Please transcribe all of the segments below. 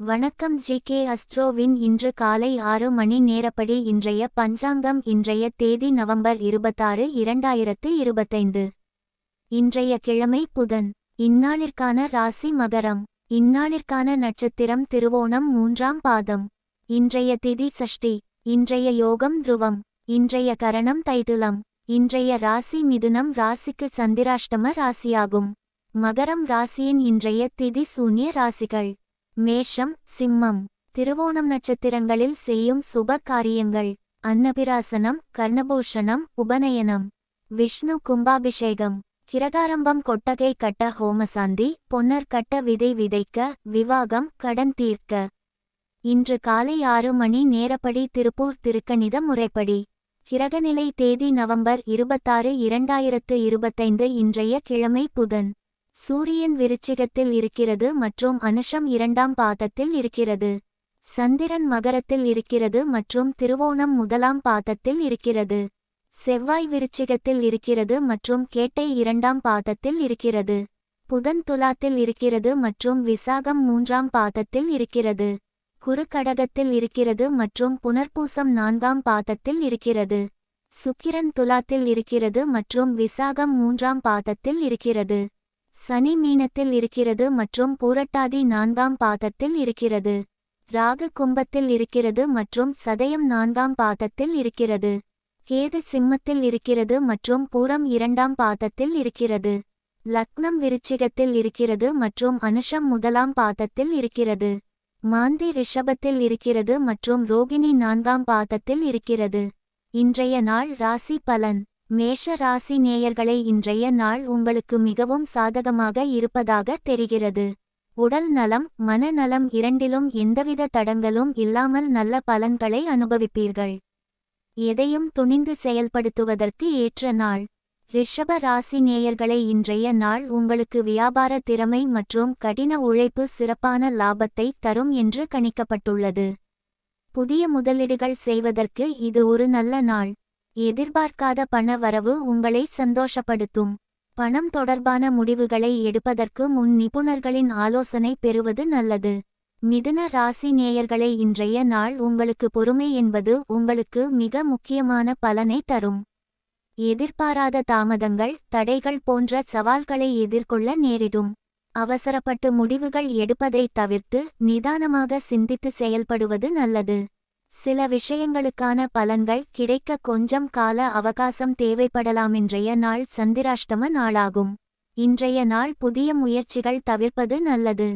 வணக்கம் ஜி.கே. அஸ்ட்ரோவின் இன்று காலை 6 மணி நேரப்படி இன்றைய பஞ்சாங்கம். இன்றைய தேதி நவம்பர் 26, 2025. இன்றைய கிழமை புதன். இந்நாளிற்கான ராசி மகரம். இந்நாளிற்கான நட்சத்திரம் திருவோணம் 3ஆம் பாதம். இன்றைய திதி சஷ்டி. இன்றைய யோகம் துருவம். இன்றைய கரணம் தைதுலம். இன்றைய ராசி மிதுனம். ராசிக்கு சந்திராஷ்டம ராசியாகும். மகரம் ராசியின் இன்றைய திதி சூன்ய ராசிகள். மேஷம், சிம்மம். திருவோணம் நட்சத்திரங்களில் செய்யும் சுப காரியங்கள்: அன்னபிராசனம், கர்ணபூஷணம், உபநயனம், விஷ்ணு கும்பாபிஷேகம், கிரகாரம்பம், கொட்டகை கட்ட, ஹோமசாந்தி, பொன்னர் கட்ட, விதை விதைக்க, விவாகம், கடன் தீர்க்க. இன்று காலை 6 மணி நேரப்படி திருப்பூர் திருக்கணித முறைப்படி. கிரகநிலை தேதி நவம்பர் 26, 2025. இன்றைய கிழமை புதன். சூரியன் விருச்சிகத்தில் இருக்கிறது மற்றும் அனுஷம் 2ஆம் பாதத்தில் இருக்கிறது. சந்திரன் மகரத்தில் இருக்கிறது மற்றும் திருவோணம் 1ஆம் பாதத்தில் இருக்கிறது. செவ்வாய் விருச்சிகத்தில் இருக்கிறது மற்றும் கேட்டை 2ஆம் பாதத்தில் இருக்கிறது. புதன் துலாத்தில் இருக்கிறது மற்றும் விசாகம் 3ஆம் பாதத்தில் இருக்கிறது. குரு கடகத்தில் இருக்கிறது மற்றும் புனர்பூசம் 4ஆம் பாதத்தில் இருக்கிறது. சுக்கிரன் துலாத்தில் இருக்கிறது மற்றும் விசாகம் 3ஆம் பாதத்தில் இருக்கிறது. சனி மீனத்தில் இருக்கிறது மற்றும் பூரட்டாதி 4ஆம் பாதத்தில் இருக்கிறது. ராகு கும்பத்தில் இருக்கிறது மற்றும் சதயம் 4ஆம் பாதத்தில் இருக்கிறது. கேது சிம்மத்தில் இருக்கிறது மற்றும் பூரம் 2ஆம் பாதத்தில் இருக்கிறது. லக்னம் விருச்சிகத்தில் இருக்கிறது மற்றும் அனுஷம் 1ஆம் பாதத்தில் இருக்கிறது. மாந்தி ரிஷபத்தில் இருக்கிறது மற்றும் ரோகிணி 4ஆம் பாதத்தில் இருக்கிறது. இன்றைய நாள் ராசி பலன். மேஷ ராசி நேயர்களை, இன்றைய நாள் உங்களுக்கு மிகவும் சாதகமாக இருப்பதாக தெரிகிறது. உடல் நலம், மனநலம் இரண்டிலும் எந்தவித தடங்களும் இல்லாமல் நல்ல பலன்களை அனுபவிப்பீர்கள். எதையும் துணிந்து செயல்படுத்துவதற்கு ஏற்ற நாள். ரிஷப ராசி நேயர்களை, இன்றைய நாள் உங்களுக்கு வியாபார திறமை மற்றும் கடின உழைப்பு சிறப்பான லாபத்தை தரும் என்று கணிக்கப்பட்டுள்ளது. புதிய முதலீடுகள் செய்வதற்கு இது ஒரு நல்ல நாள். எதிர்பார்க்காத பண வரவு உங்களை சந்தோஷப்படுத்தும். பணம் தொடர்பான முடிவுகளை எடுப்பதற்கு முன் நிபுணர்களின் ஆலோசனை பெறுவது நல்லது. மிதுன ராசி நேயர்களை, இன்றைய நாள் உங்களுக்கு பொறுமை என்பது உங்களுக்கு மிக முக்கியமான பலனை தரும். எதிர்பாராத தாமதங்கள், தடைகள் போன்ற சவால்களை எதிர்கொள்ள நேரிடும். அவசரப்பட்டு முடிவுகள் எடுப்பதை தவிர்த்து நிதானமாக சிந்தித்து செயல்படுவது நல்லது. சில விஷயங்களுக்கான பலன்கள் கிடைக்க கொஞ்சம் கால அவகாசம் தேவைப்படலாம். இன்றைய நாள் சந்திராஷ்டம நாளாகும். இன்றைய நாள் புதிய முயற்சிகள் தவிர்ப்பது நல்லது.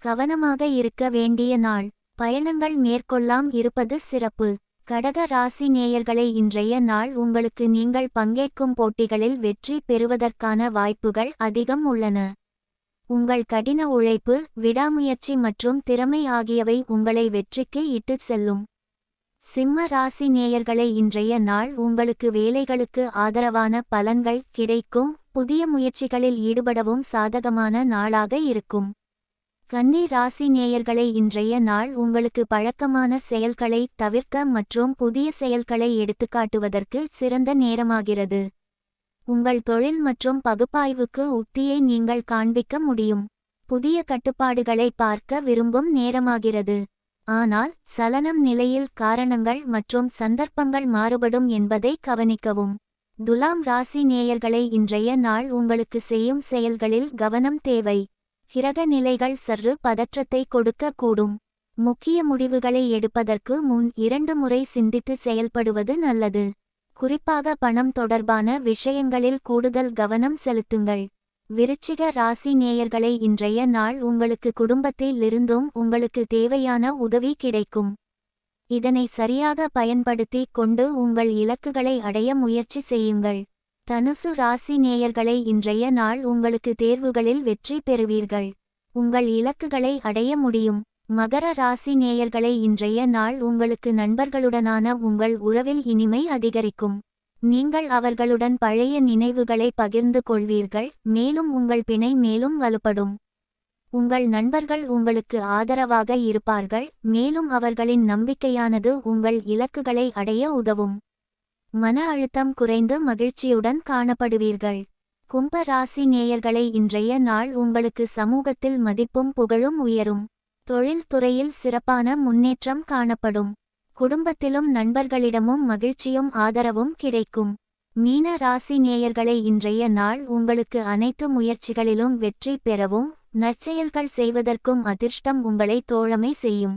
கவனமாக இருக்க வேண்டிய நாள். பயணங்கள் மேற்கொள்ளாம் இருப்பது சிறப்பு. கடக ராசி நேயர்களை, இன்றைய நாள் உங்களுக்கு நீங்கள் பங்கேற்கும் போட்டிகளில் வெற்றி பெறுவதற்கான வாய்ப்புகள் அதிகம் உள்ளன. உங்கள் கடின உழைப்பு, விடாமுயற்சி மற்றும் திறமை ஆகியவை உங்களை வெற்றிக்கு இட்டுச் செல்லும். சிம்ம ராசி நேயர்களை, இன்றைய நாள் உங்களுக்கு வேலைகளுக்கு ஆதரவான பலன்கள் கிடைக்கும். புதிய முயற்சிகளில் ஈடுபடவும் சாதகமான நாளாக இருக்கும். கன்னி ராசி நேயர்களை, இன்றைய நாள் உங்களுக்கு பழக்கமான செயல்களை தவிர்க்க மற்றும் புதிய செயல்களை எடுத்துக்காட்டுவதற்கு சிறந்த நேரமாகிறது. உங்கள் தொழில் மற்றும் பகுப்பாய்வுக்கு உத்தியை நீங்கள் காண்பிக்க முடியும். புதிய கட்டுப்பாடுகளை பார்க்க விரும்பும் நேரமாகிறது. ஆனால் சலனம் நிலையில் காரணங்கள் மற்றும் சந்தர்ப்பங்கள் மாறுபடும் என்பதை கவனிக்கவும். துலாம் ராசி நேயர்களை, இன்றைய நாள் உங்களுக்கு செய்யும் செயல்களில் கவனம் தேவை. கிரக நிலைகள் சற்று பதற்றத்தை கொடுக்க கூடும். முக்கிய முடிவுகளை எடுப்பதற்கு முன் 2 முறை சிந்தித்து செயல்படுவது நல்லது. குறிப்பாக பணம் தொடர்பான விஷயங்களில் கூடுதல் கவனம் செலுத்துங்கள். விருச்சிக ராசி நேயர்களை, இன்றைய நாள் உங்களுக்கு குடும்பத்திலிருந்தும் உங்களுக்கு தேவையான உதவி கிடைக்கும். இதனை சரியாக பயன்படுத்தி கொண்டு உங்கள் இலக்குகளை அடைய முயற்சி செய்யுங்கள். தனுசு ராசி நேயர்களை, இன்றைய நாள் உங்களுக்கு தேர்வுகளில் வெற்றி பெறுவீர்கள். உங்கள் இலக்குகளை அடைய முடியும். மகர ராசி நேயர்களை, இன்றைய நாள் உங்களுக்கு நண்பர்களுடனான உங்கள் உறவில் இனிமை அதிகரிக்கும். நீங்கள் அவர்களுடன் பழைய நினைவுகளை பகிர்ந்து கொள்வீர்கள், மேலும் உங்கள் பிணை மேலும் வலுப்படும். உங்கள் நண்பர்கள் உங்களுக்கு ஆதரவாக இருப்பார்கள், மேலும் அவர்களின் நம்பிக்கையானது உங்கள் இலக்குகளை அடைய உதவும். மன அழுத்தம் குறைந்து மகிழ்ச்சியுடன் காணப்படுவீர்கள். கும்ப ராசி நேயர்களை, இன்றைய நாள் உங்களுக்கு சமூகத்தில் மதிப்பும் புகழும் உயரும். தொழில் துறையில் சிறப்பான முன்னேற்றம் காணப்படும். குடும்பத்திலும் நண்பர்களிடமும் மகிழ்ச்சியும் ஆதரவும் கிடைக்கும். மீன ராசி நேயர்களை இன்றைய நாள் உங்களுக்கு அனைத்து முயற்சிகளிலும் வெற்றி பெறவும் நற்செயல்கள் செய்வதற்கும் அதிர்ஷ்டம் உங்களை தோழமை செய்யும்.